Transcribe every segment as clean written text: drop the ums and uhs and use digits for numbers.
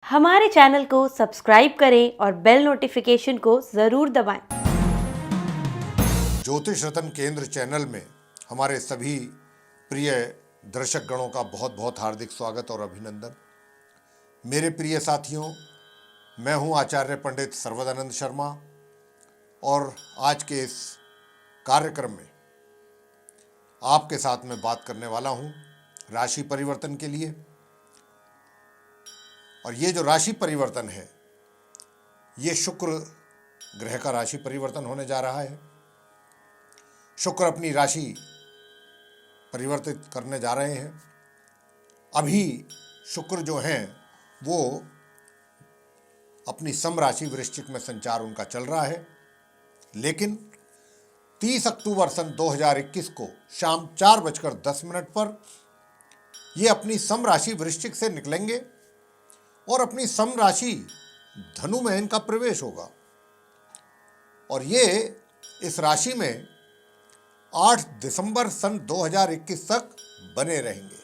हमारे चैनल को सब्सक्राइब करें और बेल नोटिफिकेशन को ज़रूर दबाएं। ज्योतिष रत्न केंद्र चैनल में हमारे सभी प्रिय दर्शक गणों का बहुत बहुत हार्दिक स्वागत और अभिनंदन। मेरे प्रिय साथियों, मैं हूं आचार्य पंडित सर्वदानंद शर्मा और आज के इस कार्यक्रम में आपके साथ में बात करने वाला हूं राशि परिवर्तन के लिए। और ये जो राशि परिवर्तन है, ये शुक्र ग्रह का राशि परिवर्तन होने जा रहा है। शुक्र अपनी राशि परिवर्तित करने जा रहे हैं। अभी शुक्र जो हैं वो अपनी सम राशि वृश्चिक में संचार उनका चल रहा है, लेकिन 30 अक्टूबर सन 2021 को शाम 4:10 पर ये अपनी सम राशि वृश्चिक से निकलेंगे और अपनी सम राशि धनु में इनका प्रवेश होगा। और ये इस राशि में 8 दिसंबर सन 2021 तक बने रहेंगे,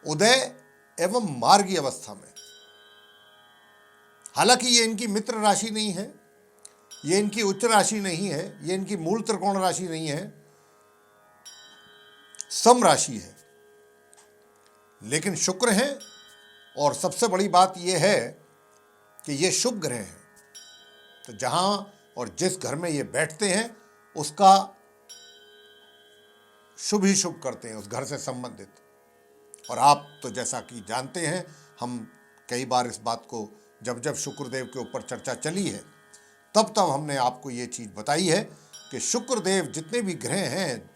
उदय एवं मार्गी अवस्था में। हालांकि ये इनकी मित्र राशि नहीं है, ये इनकी उच्च राशि नहीं है, ये इनकी मूल त्रिकोण राशि नहीं है, सम राशि है, लेकिन शुक्र हैं। और सबसे बड़ी बात यह है कि ये शुभ ग्रह हैं, तो जहां और जिस घर में ये बैठते हैं उसका शुभ ही शुभ करते हैं, उस घर से संबंधित। और आप तो जैसा कि जानते हैं, हम कई बार इस बात को जब शुक्रदेव के ऊपर चर्चा चली है तब हमने आपको ये चीज़ बताई है कि शुक्रदेव जितने भी ग्रह हैं,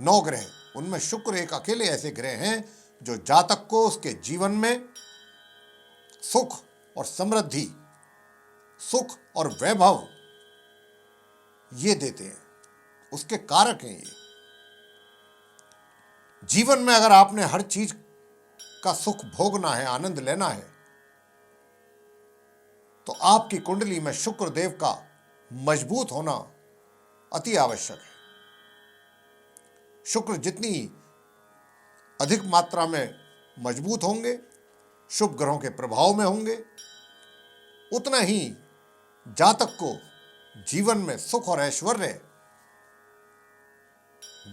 9 ग्रह, उनमें शुक्र एक अकेले ऐसे ग्रह हैं जो जातक को उसके जीवन में सुख और समृद्धि, सुख और वैभव ये देते हैं, उसके कारक हैं ये। जीवन में अगर आपने हर चीज का सुख भोगना है, आनंद लेना है, तो आपकी कुंडली में शुक्रदेव का मजबूत होना अति आवश्यक है। शुक्र जितनी अधिक मात्रा में मजबूत होंगे, शुभ ग्रहों के प्रभाव में होंगे, उतना ही जातक को जीवन में सुख और ऐश्वर्य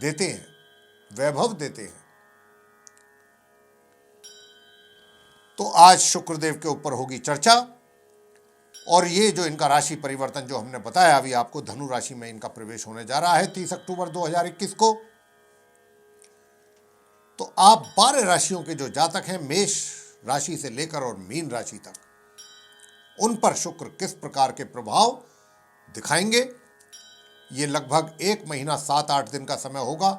देते हैं, वैभव देते हैं। तो आज शुक्रदेव के ऊपर होगी चर्चा। और ये जो इनका राशि परिवर्तन जो हमने बताया अभी आपको, धनु राशि में इनका प्रवेश होने जा रहा है 30 अक्टूबर 2021 को। तो आप 12 राशियों के जो जातक हैं, मेष राशि से लेकर और मीन राशि तक, उन पर शुक्र किस प्रकार के प्रभाव दिखाएंगे, ये लगभग 1 महीना 7-8 दिन का समय होगा।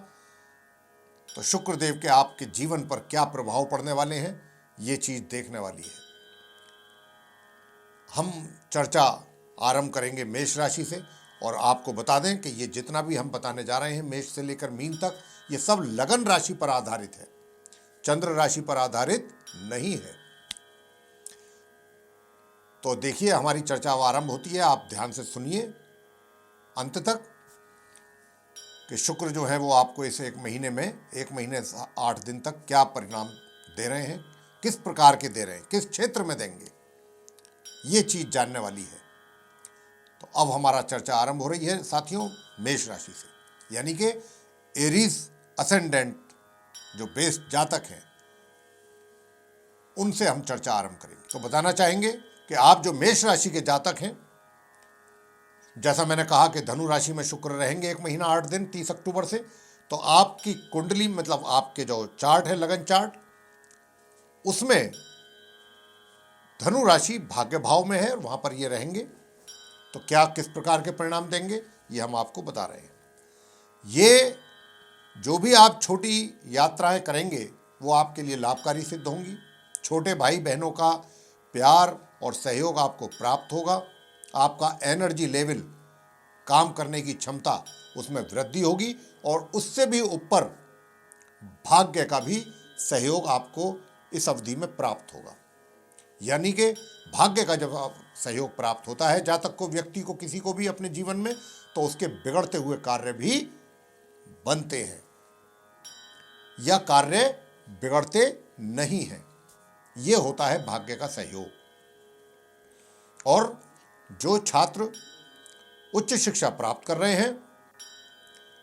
तो शुक्रदेव के आपके जीवन पर क्या प्रभाव पड़ने वाले हैं, ये चीज देखने वाली है। हम चर्चा आरंभ करेंगे मेष राशि से। और आपको बता दें कि ये जितना भी हम बताने जा रहे हैं मेष से लेकर मीन तक, ये सब लगन राशि पर आधारित है, चंद्र राशि पर आधारित नहीं है। तो देखिए, हमारी चर्चा आरंभ होती है, आप ध्यान से सुनिए अंत तक कि शुक्र जो है वो आपको इस 1 महीने में 1 महीने 8 दिन तक क्या परिणाम दे रहे हैं, किस प्रकार के दे रहे हैं, किस क्षेत्र में देंगे, ये चीज जानने वाली है। तो अब हमारा चर्चा आरंभ हो रही है साथियों मेष राशि से, यानी कि एरीज असेंडेंट जो बेस जातक हैं, उनसे हम चर्चा आरंभ करेंगे। तो बताना चाहेंगे कि आप जो मेष राशि के जातक हैं, जैसा मैंने कहा कि धनु राशि में शुक्र रहेंगे 1 महीना 8 दिन 30 अक्टूबर से, तो आपकी कुंडली मतलब आपके जो चार्ट है, लगन चार्ट, उसमें धनु राशि भाग्य भाव में है और वहां पर ये रहेंगे। तो क्या किस प्रकार के परिणाम देंगे ये हम आपको बता रहे हैं। ये जो भी आप छोटी यात्राएं करेंगे वो आपके लिए लाभकारी सिद्ध होंगी। छोटे भाई बहनों का प्यार और सहयोग आपको प्राप्त होगा। आपका एनर्जी लेवल, काम करने की क्षमता, उसमें वृद्धि होगी और उससे भी ऊपर भाग्य का भी सहयोग आपको इस अवधि में प्राप्त होगा। यानी कि भाग्य का जब सहयोग प्राप्त होता है जातक को, व्यक्ति को, किसी को भी अपने जीवन में, तो उसके बिगड़ते हुए कार्य भी बनते हैं या कार्य बिगड़ते नहीं हैं। ये होता है भाग्य का सहयोग। और जो छात्र उच्च शिक्षा प्राप्त कर रहे हैं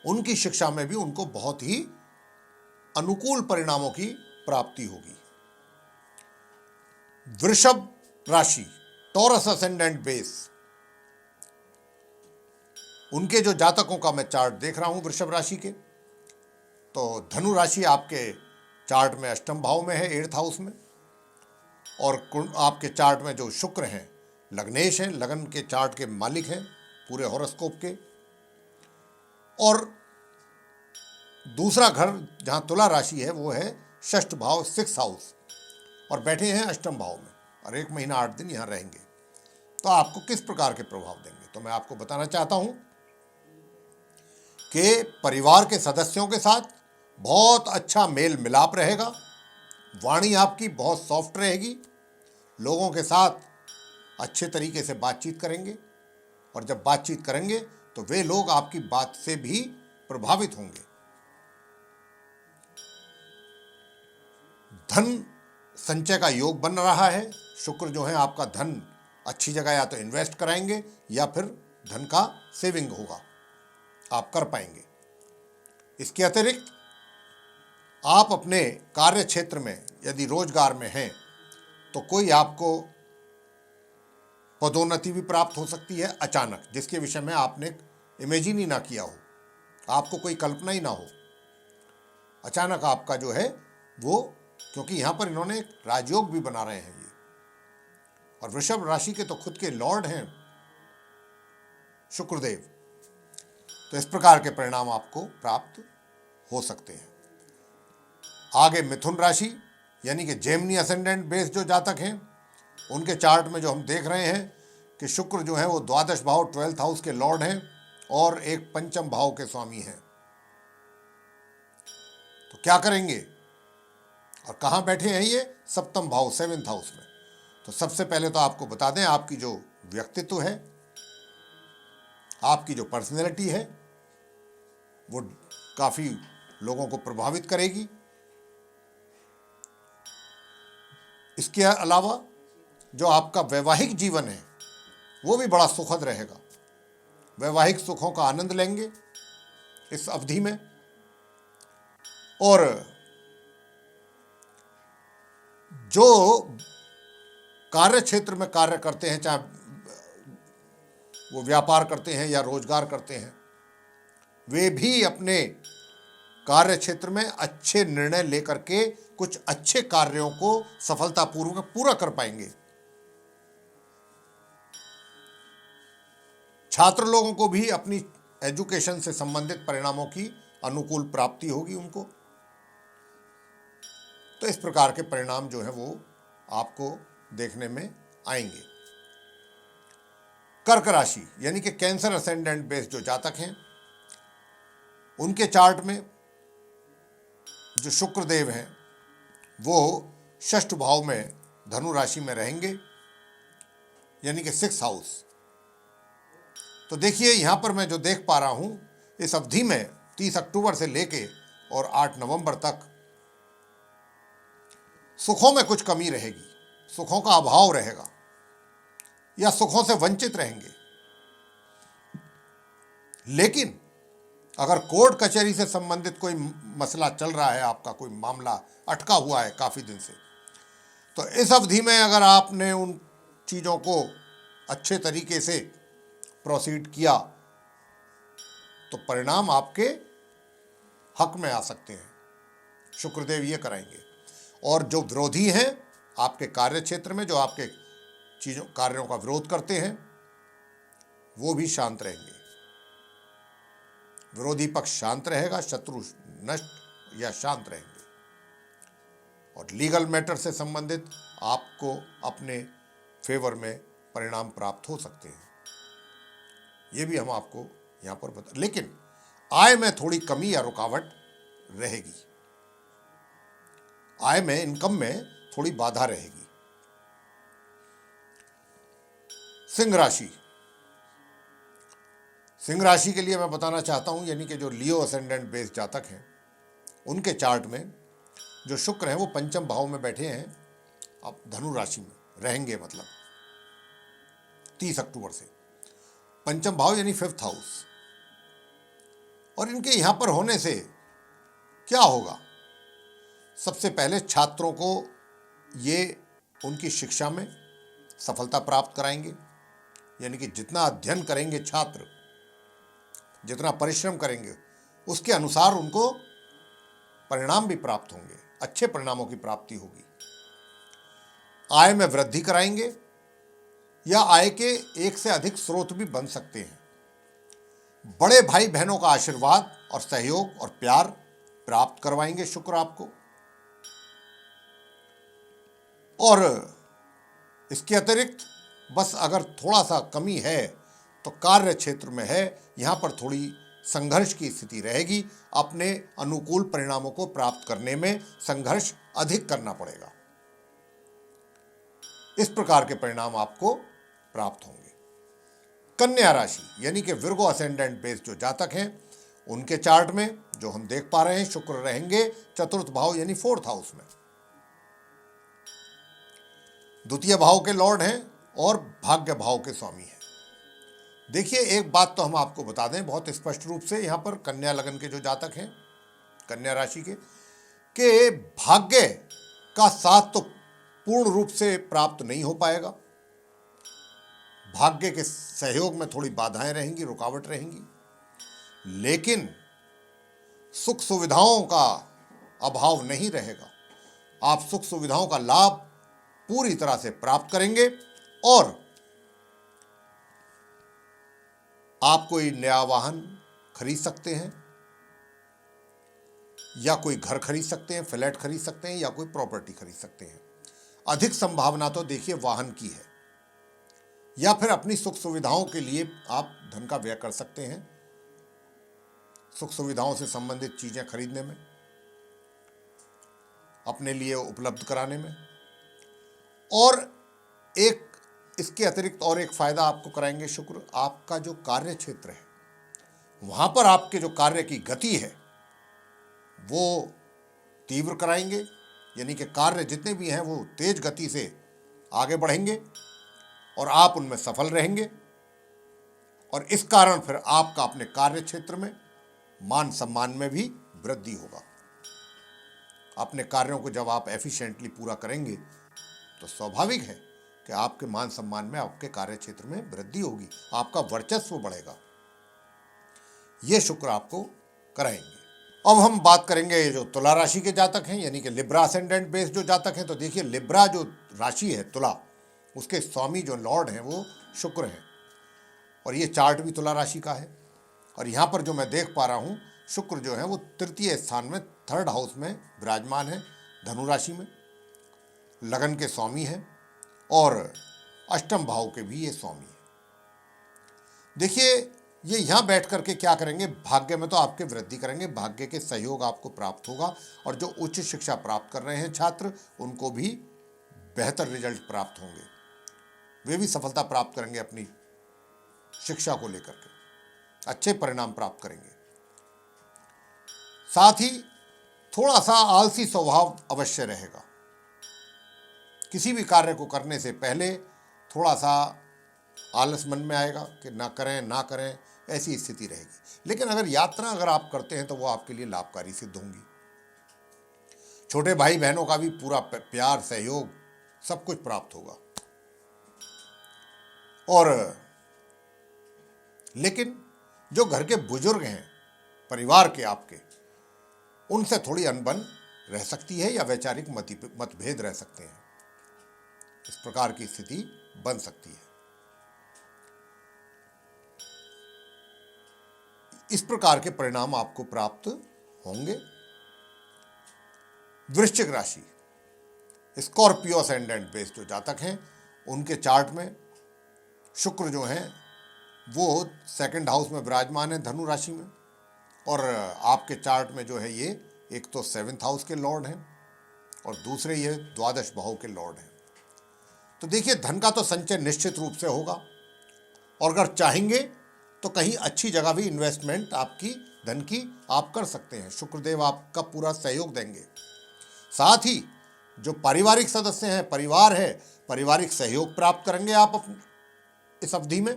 उनकी शिक्षा में भी उनको बहुत ही अनुकूल परिणामों की प्राप्ति होगी। वृषभ राशि, टॉरस असेंडेंट बेस, उनके जो जातकों का मैं चार्ट देख रहा हूं वृषभ राशि के, तो धनु राशि आपके चार्ट में अष्टम भाव में है, 8th हाउस में। और आपके चार्ट में जो शुक्र हैं लग्नेश हैं, लगन के चार्ट के मालिक हैं पूरे हॉरोस्कोप के। और दूसरा घर जहां तुला राशि है वो है 6th भाव, 6th हाउस, और बैठे हैं अष्टम भाव में, और 1 महीना 8 दिन यहां रहेंगे। तो आपको किस प्रकार के प्रभाव देंगे, तो मैं आपको बताना चाहता हूं कि परिवार के सदस्यों के साथ बहुत अच्छा मेल मिलाप रहेगा, वाणी आपकी बहुत सॉफ्ट रहेगी, लोगों के साथ अच्छे तरीके से बातचीत करेंगे, और जब बातचीत करेंगे तो वे लोग आपकी बात से भी प्रभावित होंगे। धन संचय का योग बन रहा है, शुक्र जो है आपका धन अच्छी जगह या तो इन्वेस्ट कराएंगे या फिर धन का सेविंग होगा, आप कर पाएंगे। इसके अतिरिक्त आप अपने कार्य क्षेत्र में यदि रोजगार में हैं तो कोई आपको पदोन्नति भी प्राप्त हो सकती है अचानक, जिसके विषय में आपने इमेजिन ही ना किया हो, आपको कोई कल्पना ही ना हो। अचानक आपका जो है वो, क्योंकि यहां पर इन्होंने एक राजयोग भी बना रहे हैं ये, और वृषभ राशि के तो खुद के लॉर्ड हैं शुक्रदेव, तो इस प्रकार के परिणाम आपको प्राप्त हो सकते हैं। आगे मिथुन राशि यानी कि जेमिनी असेंडेंट बेस जो जातक हैं उनके चार्ट में जो हम देख रहे हैं कि शुक्र जो है वो 12th भाव 12th हाउस के लॉर्ड हैं और एक पंचम भाव के स्वामी हैं। तो क्या करेंगे और कहाँ बैठे हैं ये, 7th भाव 7th हाउस में। तो सबसे पहले तो आपको बता दें, आपकी जो व्यक्तित्व है, आपकी जो पर्सनैलिटी है वो काफ़ी लोगों को प्रभावित करेगी। इसके अलावा जो आपका वैवाहिक जीवन है वो भी बड़ा सुखद रहेगा, वैवाहिक सुखों का आनंद लेंगे इस अवधि में। और जो कार्य क्षेत्र में कार्य करते हैं, चाहे वो व्यापार करते हैं या रोजगार करते हैं, वे भी अपने कार्य क्षेत्र में अच्छे निर्णय लेकर के कुछ अच्छे कार्यों को सफलतापूर्वक पूरा कर पाएंगे। छात्र लोगों को भी अपनी एजुकेशन से संबंधित परिणामों की अनुकूल प्राप्ति होगी उनको। तो इस प्रकार के परिणाम जो है वो आपको देखने में आएंगे। कर्क राशि यानी कि कैंसर असेंडेंट बेस जो जातक हैं उनके चार्ट में जो शुक्रदेव हैं वो 6th भाव में धनु राशि में रहेंगे यानी कि 6th हाउस। तो देखिए यहां पर मैं जो देख पा रहा हूं, इस अवधि में 30 अक्टूबर से लेके और 8 नवंबर तक सुखों में कुछ कमी रहेगी, सुखों का अभाव रहेगा या सुखों से वंचित रहेंगे। लेकिन अगर कोर्ट कचहरी से संबंधित कोई मसला चल रहा है, आपका कोई मामला अटका हुआ है काफ़ी दिन से, तो इस अवधि में अगर आपने उन चीज़ों को अच्छे तरीके से प्रोसीड किया तो परिणाम आपके हक में आ सकते हैं। शुक्रदेव ये कराएंगे। और जो विरोधी हैं आपके कार्य क्षेत्र में, जो आपके कार्यों का विरोध करते हैं, वो भी शांत रहेंगे। विरोधी पक्ष शांत रहेगा, शत्रु नष्ट या शांत रहेंगे। और लीगल मैटर से संबंधित आपको अपने फेवर में परिणाम प्राप्त हो सकते हैं, ये भी हम आपको यहाँ पर बता। लेकिन आय में थोड़ी कमी या रुकावट रहेगी, आय में, इनकम में थोड़ी बाधा रहेगी। सिंह राशि, सिंह राशि के लिए मैं बताना चाहता हूं, यानी कि जो लियो असेंडेंट बेस जातक हैं उनके चार्ट में जो शुक्र हैं वो पंचम भाव में बैठे हैं अब धनु राशि में रहेंगे, मतलब 30 अक्टूबर से। पंचम भाव यानी 5th हाउस, और इनके यहां पर होने से क्या होगा? सबसे पहले छात्रों को ये उनकी शिक्षा में सफलता प्राप्त कराएंगे, यानी कि जितना अध्ययन करेंगे छात्र, जितना परिश्रम करेंगे, उसके अनुसार उनको परिणाम भी प्राप्त होंगे, अच्छे परिणामों की प्राप्ति होगी। आय में वृद्धि कराएंगे, या आय के एक से अधिक स्रोत भी बन सकते हैं। बड़े भाई बहनों का आशीर्वाद और सहयोग और प्यार प्राप्त करवाएंगे शुक्र आपको। और इसके अतिरिक्त बस अगर थोड़ा सा कमी है तो कार्य क्षेत्र में है, यहां पर थोड़ी संघर्ष की स्थिति रहेगी। अपने अनुकूल परिणामों को प्राप्त करने में संघर्ष अधिक करना पड़ेगा। इस प्रकार के परिणाम आपको प्राप्त होंगे। कन्या राशि यानी कि विर्गो असेंडेंट बेस जो जातक हैं, उनके चार्ट में जो हम देख पा रहे हैं, शुक्र रहेंगे चतुर्थ भाव यानी 4th हाउस में। द्वितीय भाव के लॉर्ड हैं और भाग्य भाव के स्वामी हैं। देखिए, एक बात तो हम आपको बता दें बहुत स्पष्ट रूप से, यहां पर कन्या लगन के जो जातक हैं, कन्या राशि के भाग्य का साथ तो पूर्ण रूप से प्राप्त नहीं हो पाएगा। भाग्य के सहयोग में थोड़ी बाधाएं रहेंगी, रुकावट रहेंगी, लेकिन सुख सुविधाओं का अभाव नहीं रहेगा। आप सुख सुविधाओं का लाभ पूरी तरह से प्राप्त करेंगे और आप कोई नया वाहन खरीद सकते हैं, या कोई घर खरीद सकते हैं, फ्लैट खरीद सकते हैं, या कोई प्रॉपर्टी खरीद सकते हैं। अधिक संभावना तो देखिए वाहन की है, या फिर अपनी सुख सुविधाओं के लिए आप धन का व्यय कर सकते हैं, सुख सुविधाओं से संबंधित चीजें खरीदने में, अपने लिए उपलब्ध कराने में। और एक इसके अतिरिक्त और एक फायदा आपको कराएंगे शुक्र, आपका जो कार्य क्षेत्र है वहां पर आपके जो कार्य की गति है वो तीव्र कराएंगे, यानी कि कार्य जितने भी हैं वो तेज गति से आगे बढ़ेंगे और आप उनमें सफल रहेंगे। और इस कारण फिर आपका अपने कार्य क्षेत्र में मान सम्मान में भी वृद्धि होगा। अपने कार्यों को जब आप एफिशिएंटली पूरा करेंगे तो स्वाभाविक है कि आपके मान सम्मान में, आपके कार्य क्षेत्र में वृद्धि होगी, आपका वर्चस्व बढ़ेगा। ये शुक्र आपको कराएंगे। अब हम बात करेंगे जो तुला राशि के जातक हैं, यानी कि लिब्रा असेंडेंट बेस जो जातक हैं। तो देखिए, लिब्रा जो राशि है तुला, उसके स्वामी जो लॉर्ड हैं वो शुक्र हैं, और ये चार्ट भी तुला राशि का है। और यहाँ पर जो मैं देख पा रहा हूँ, शुक्र जो है वो तृतीय स्थान में 3rd हाउस में विराजमान है, धनु राशि में, लगन के स्वामी हैं और अष्टम भाव के भी ये स्वामी हैं। देखिए, ये यहाँ बैठ करके क्या करेंगे, भाग्य में तो आपके वृद्धि करेंगे, भाग्य के सहयोग आपको प्राप्त होगा। और जो उच्च शिक्षा प्राप्त कर रहे हैं छात्र, उनको भी बेहतर रिजल्ट प्राप्त होंगे, वे भी सफलता प्राप्त करेंगे अपनी शिक्षा को लेकर के, अच्छे परिणाम प्राप्त करेंगे। साथ ही थोड़ा सा आलसी स्वभाव अवश्य रहेगा। किसी भी कार्य को करने से पहले थोड़ा सा आलस मन में आएगा कि ना करें, ऐसी स्थिति रहेगी। लेकिन अगर आप करते हैं तो वो आपके लिए लाभकारी सिद्ध होंगी। छोटे भाई बहनों का भी पूरा प्यार, सहयोग, सब कुछ प्राप्त होगा। और लेकिन जो घर के बुजुर्ग हैं, परिवार के आपके, उनसे थोड़ी अनबन रह सकती है या वैचारिक मतभेद रह सकते हैं। इस प्रकार की स्थिति बन सकती है। इस प्रकार के परिणाम आपको प्राप्त होंगे। वृश्चिक राशि, स्कॉर्पियो असेंडेंट बेस जो जातक हैं, उनके चार्ट में शुक्र जो हैं वो 2nd हाउस में विराजमान है, धनु राशि में। और आपके चार्ट में जो है ये एक तो 7th हाउस के लॉर्ड हैं और दूसरे ये 12 भाव के लॉर्ड हैं। तो देखिए, धन का तो संचय निश्चित रूप से होगा, और अगर चाहेंगे तो कहीं अच्छी जगह भी इन्वेस्टमेंट आपकी धन की आप कर सकते हैं। शुक्रदेव आपका पूरा सहयोग देंगे। साथ ही जो पारिवारिक सदस्य हैं, परिवार है, पारिवारिक सहयोग प्राप्त करेंगे आप इस अवधि में।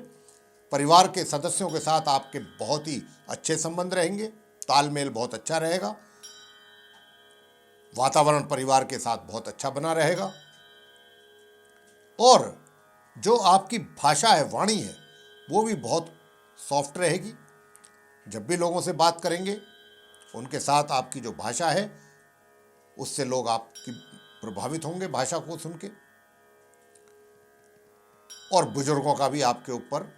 परिवार के सदस्यों के साथ आपके बहुत ही अच्छे संबंध रहेंगे, तालमेल बहुत अच्छा रहेगा, वातावरण परिवार के साथ बहुत अच्छा बना रहेगा। और जो आपकी भाषा है, वाणी है, वो भी बहुत सॉफ्ट रहेगी। जब भी लोगों से बात करेंगे, उनके साथ आपकी जो भाषा है उससे लोग आपकी प्रभावित होंगे भाषा को सुन के। और बुजुर्गों का भी आपके ऊपर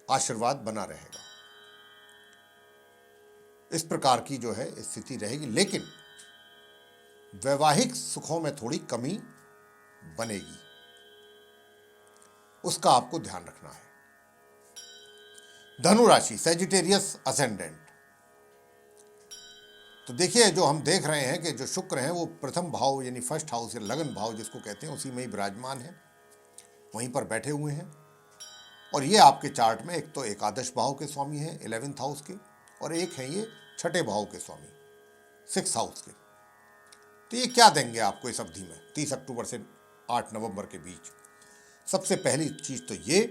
आशीर्वाद बना रहेगा। इस प्रकार की जो है स्थिति रहेगी, लेकिन वैवाहिक सुखों में थोड़ी कमी बनेगी, उसका आपको ध्यान रखना है। धनु राशि, सैजिटेरियस असेंडेंट। तो देखिए, जो हम देख रहे हैं कि जो शुक्र हैं वो प्रथम भाव यानी फर्स्ट हाउस या लगन भाव जिसको कहते हैं, उसी में ही विराजमान है, वहीं पर बैठे हुए हैं। और ये आपके चार्ट में एक तो एकादश भाव के स्वामी हैं 11th हाउस के, और एक हैं ये छठे भाव के स्वामी 6th हाउस के। तो ये क्या देंगे आपको इस अवधि में 30 अक्टूबर से 8 नवंबर के बीच? सबसे पहली चीज तो ये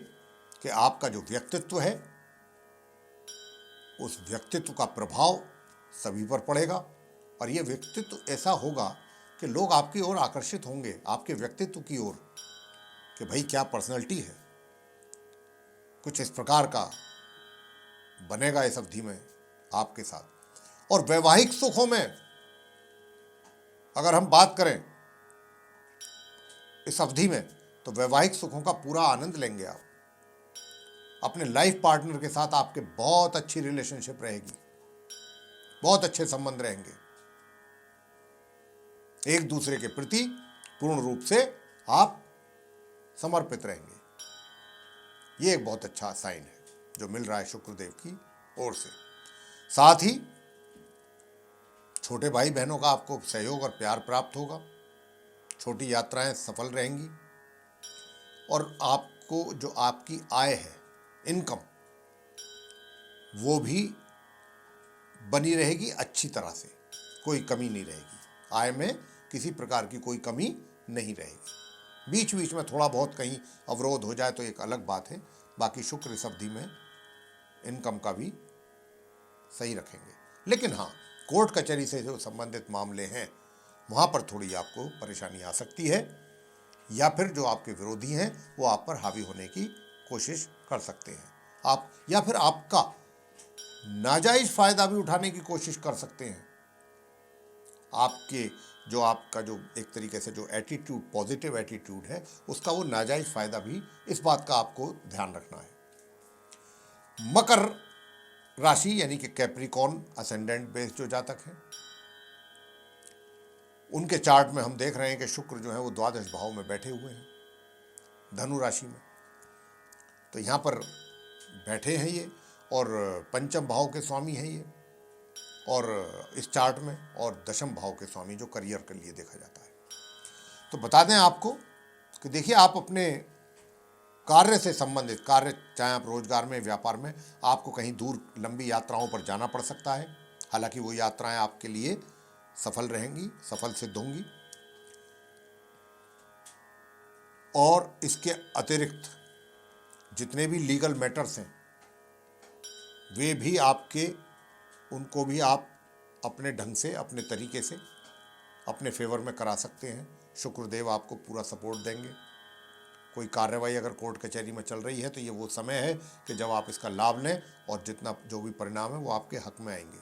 कि आपका जो व्यक्तित्व है, उस व्यक्तित्व का प्रभाव सभी पर पड़ेगा। और ये व्यक्तित्व ऐसा होगा कि लोग आपकी ओर आकर्षित होंगे, आपके व्यक्तित्व की ओर, कि भाई क्या पर्सनैलिटी है। कुछ इस प्रकार का बनेगा इस अवधि में आपके साथ। और वैवाहिक सुखों में अगर हम बात करें इस अवधि में, तो वैवाहिक सुखों का पूरा आनंद लेंगे आप। अपने लाइफ पार्टनर के साथ आपके बहुत अच्छी रिलेशनशिप रहेगी, बहुत अच्छे संबंध रहेंगे, एक दूसरे के प्रति पूर्ण रूप से आप समर्पित रहेंगे। ये एक बहुत अच्छा साइन है जो मिल रहा है शुक्रदेव की ओर से। साथ ही छोटे भाई बहनों का आपको सहयोग और प्यार प्राप्त होगा, छोटी यात्राएं सफल रहेंगी, और आपको जो आपकी आय है, इनकम, वो भी बनी रहेगी अच्छी तरह से, कोई कमी नहीं रहेगी। आय में किसी प्रकार की कोई कमी नहीं रहेगी। बीच बीच में थोड़ा बहुत कहीं अवरोध हो जाए तो एक अलग बात है, बाकी शुक्र इस अवधि में इनकम का भी सही रखेंगे। लेकिन हाँ, कोर्ट कचहरी से जो संबंधित मामले हैं, वहाँ पर थोड़ी आपको परेशानी आ सकती है, या फिर जो आपके विरोधी हैं वो आप पर हावी होने की कोशिश कर सकते हैं आप, या फिर आपका नाजायज फायदा भी उठाने की कोशिश कर सकते हैं। आपका जो एक तरीके से जो एटीट्यूड, पॉजिटिव एटीट्यूड है, उसका वो नाजायज फायदा भी, इस बात का आपको ध्यान रखना है। मकर राशि यानी कि कैप्रिकॉर्न असेंडेंट बेस जो जातक हैं, उनके चार्ट में हम देख रहे हैं कि शुक्र जो है वो द्वादश भाव में बैठे हुए हैं, धनु राशि में। तो यहाँ पर बैठे हैं ये, और पंचम भाव के स्वामी हैं ये, और इस चार्ट में, और दशम भाव के स्वामी जो करियर के लिए देखा जाता है। तो बता दें आपको कि देखिए, आप अपने कार्य से संबंधित कार्य, चाहे आप रोजगार में, व्यापार में, आपको कहीं दूर लंबी यात्राओं पर जाना पड़ सकता है। हालांकि वो यात्राएं आपके लिए सफल रहेंगी, सफल सिद्ध होंगी। और इसके अतिरिक्त जितने भी लीगल मैटर्स हैं, वे भी उनको भी आप अपने ढंग से, अपने तरीके से, अपने फेवर में करा सकते हैं। शुक्रदेव आपको पूरा सपोर्ट देंगे। कोई कार्रवाई अगर कोर्ट कचहरी में चल रही है तो ये वो समय है कि जब आप इसका लाभ लें, और जितना जो भी परिणाम है वो आपके हक में आएंगे।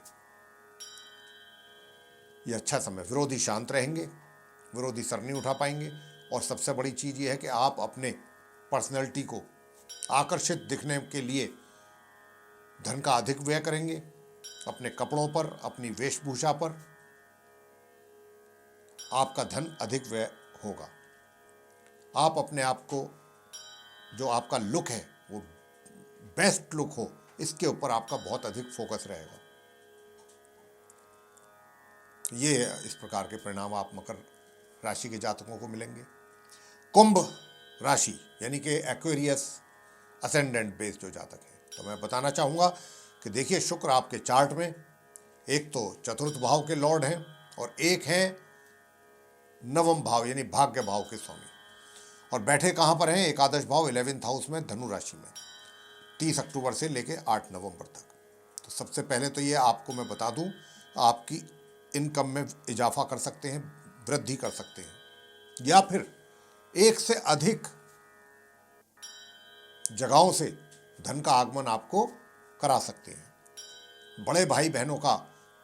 ये अच्छा समय। विरोधी शांत रहेंगे, विरोधी सर नहीं उठा पाएंगे। और सबसे बड़ी चीज़ ये है कि आप अपने पर्सनैलिटी को आकर्षित दिखने के लिए धन का अधिक व्यय करेंगे, अपने कपड़ों पर, अपनी वेशभूषा पर आपका धन अधिक व्यय होगा। आप अपने आप को, जो आपका लुक है वो बेस्ट लुक हो, इसके ऊपर आपका बहुत अधिक फोकस रहेगा। ये इस प्रकार के परिणाम आप मकर राशि के जातकों को मिलेंगे। कुंभ राशि यानी कि एक्वेरियस असेंडेंट बेस जो जातक है, तो मैं बताना चाहूँगा कि देखिए, शुक्र आपके चार्ट में एक तो चतुर्थ भाव के लॉर्ड हैं, और एक हैं नवम भाव यानी भाग्य भाव के स्वामी, और बैठे कहाँ पर हैं? एकादश भाव 11th हाउस में, धनु राशि में, 30 अक्टूबर से लेके 8 नवंबर तक। तो सबसे पहले तो ये आपको मैं बता दूं, आपकी इनकम में इजाफा कर सकते हैं, वृद्धि कर सकते हैं, या फिर एक से अधिक जगहों से धन का आगमन आपको करा सकते हैं। बड़े भाई बहनों का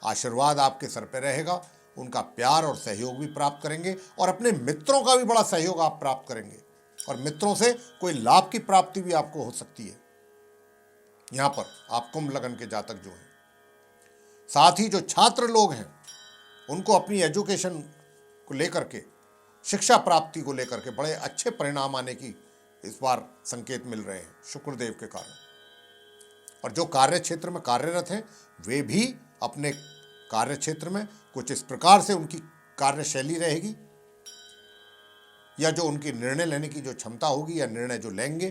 आशीर्वाद आपके सर पे रहेगा, उनका प्यार और सहयोग भी प्राप्त करेंगे, और अपने मित्रों का भी बड़ा सहयोग आप प्राप्त करेंगे, और मित्रों से कोई लाभ की प्राप्ति भी आपको हो सकती है। यहां पर आप कुंभ लगन के जातक जो हैं, साथ ही जो छात्र लोग हैं, उनको अपनी एजुकेशन को लेकर के, शिक्षा प्राप्ति को लेकर के बड़े अच्छे परिणाम आने की इस बार संकेत मिल रहे हैं शुक्रदेव के कारण। और जो कार्य क्षेत्र में कार्यरत हैं, वे भी अपने कार्य क्षेत्र में कुछ इस प्रकार से उनकी कार्यशैली रहेगी, या जो उनकी निर्णय लेने की जो क्षमता होगी, या निर्णय जो लेंगे,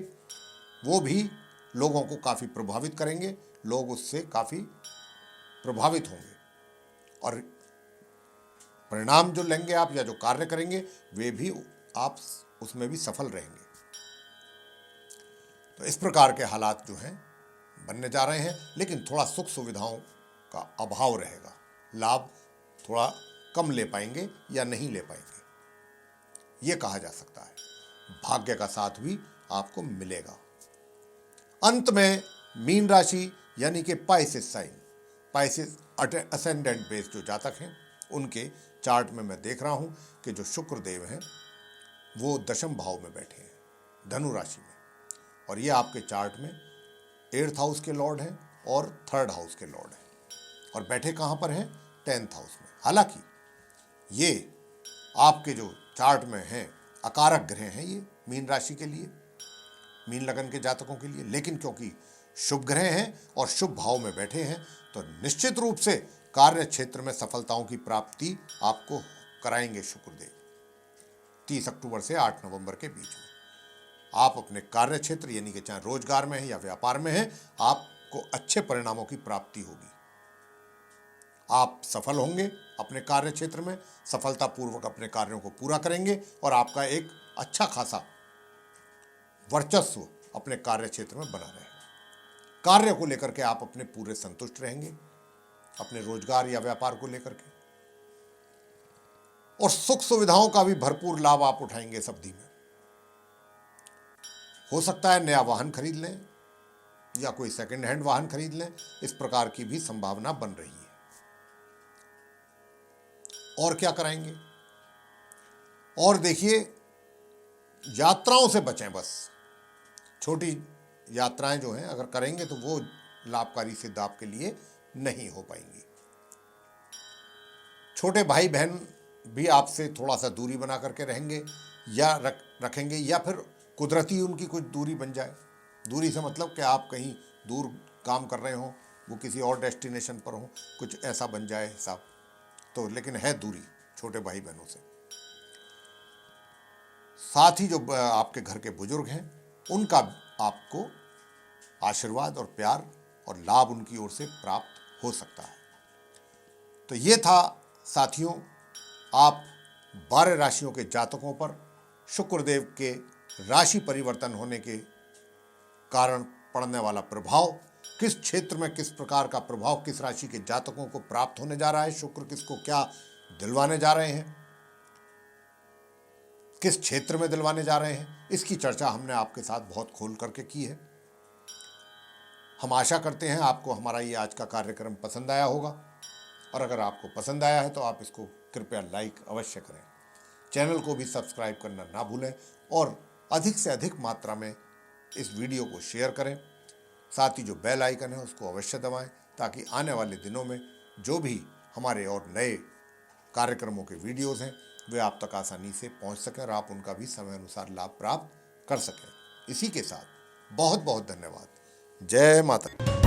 वो भी लोगों को काफ़ी प्रभावित करेंगे, लोग उससे काफ़ी प्रभावित होंगे, और परिणाम जो लेंगे आप, या जो कार्य करेंगे, वे भी आप उसमें भी सफल रहेंगे। तो इस प्रकार के हालात जो हैं बनने जा रहे हैं, लेकिन थोड़ा सुख सुविधाओं का अभाव रहेगा, लाभ थोड़ा कम ले पाएंगे या नहीं ले पाएंगे, ये कहा जा सकता है। भाग्य का साथ भी आपको मिलेगा। अंत में मीन राशि यानी कि pisces sign, pisces ascendant base जो जातक हैं, उनके चार्ट में मैं देख रहा हूँ कि जो शुक्रदेव हैं वो दशम भाव में बैठे हैं, धनु राशि में, और ये आपके चार्ट में 8th हाउस के लॉर्ड हैं और 3rd हाउस के लॉर्ड हैं, और बैठे कहाँ पर हैं? 10th हाउस में। हालांकि ये आपके जो चार्ट में हैं अकारक ग्रह हैं, ये मीन राशि के लिए, मीन लगन के जातकों के लिए, लेकिन क्योंकि शुभ ग्रह हैं और शुभ भाव में बैठे हैं, तो निश्चित रूप से कार्य क्षेत्र में सफलताओं की प्राप्ति आपको कराएंगे शुक्रदेव 30 अक्टूबर से 8 नवंबर के बीच में। आप अपने कार्य क्षेत्र यानी कि चाहे रोजगार में है या व्यापार में है, आपको अच्छे परिणामों की प्राप्ति होगी। आप सफल होंगे अपने कार्य क्षेत्र में, सफलतापूर्वक अपने कार्यों को पूरा करेंगे, और आपका एक अच्छा खासा वर्चस्व अपने कार्य क्षेत्र में बना रहेगा। कार्य को लेकर के आप अपने पूरे संतुष्ट रहेंगे, अपने रोजगार या व्यापार को लेकर के, और सुख सुविधाओं का भी भरपूर लाभ आप उठाएंगे इस अवधि में। हो सकता है नया वाहन खरीद लें या कोई सेकंड हैंड वाहन खरीद लें, इस प्रकार की भी संभावना बन रही है। और क्या कराएंगे? और देखिए, यात्राओं से बचें, बस छोटी यात्राएं जो हैं अगर करेंगे तो वो लाभकारी सिद्ध आपके लिए नहीं हो पाएंगी। छोटे भाई बहन भी आपसे थोड़ा सा दूरी बना करके रहेंगे या रखेंगे, या फिर कुदरती उनकी कुछ दूरी बन जाए। दूरी से मतलब कि आप कहीं दूर काम कर रहे हो, वो किसी और डेस्टिनेशन पर हो, कुछ ऐसा बन जाए हिसाब, तो लेकिन है दूरी छोटे भाई बहनों से। साथ ही जो आपके घर के बुजुर्ग हैं, उनका आपको आशीर्वाद और प्यार और लाभ उनकी ओर से प्राप्त हो सकता है। तो ये था साथियों, आप 12 राशियों के जातकों पर शुक्रदेव के राशि परिवर्तन होने के कारण पड़ने वाला प्रभाव, किस क्षेत्र में किस प्रकार का प्रभाव किस राशि के जातकों को प्राप्त होने जा रहा है, शुक्र किसको क्या दिलवाने जा रहे हैं, किस क्षेत्र में दिलवाने जा रहे हैं, इसकी चर्चा हमने आपके साथ बहुत खोल करके की है। हम आशा करते हैं आपको हमारा ये आज का कार्यक्रम पसंद आया होगा, और अगर आपको पसंद आया है तो आप इसको कृपया लाइक अवश्य करें, चैनल को भी सब्सक्राइब करना ना भूलें, और अधिक से अधिक मात्रा में इस वीडियो को शेयर करें। साथ ही जो बेल आइकन है उसको अवश्य दबाएं, ताकि आने वाले दिनों में जो भी हमारे और नए कार्यक्रमों के वीडियोस हैं वे आप तक आसानी से पहुंच सकें, और आप उनका भी समय अनुसार लाभ प्राप्त कर सकें। इसी के साथ बहुत बहुत धन्यवाद। जय माता।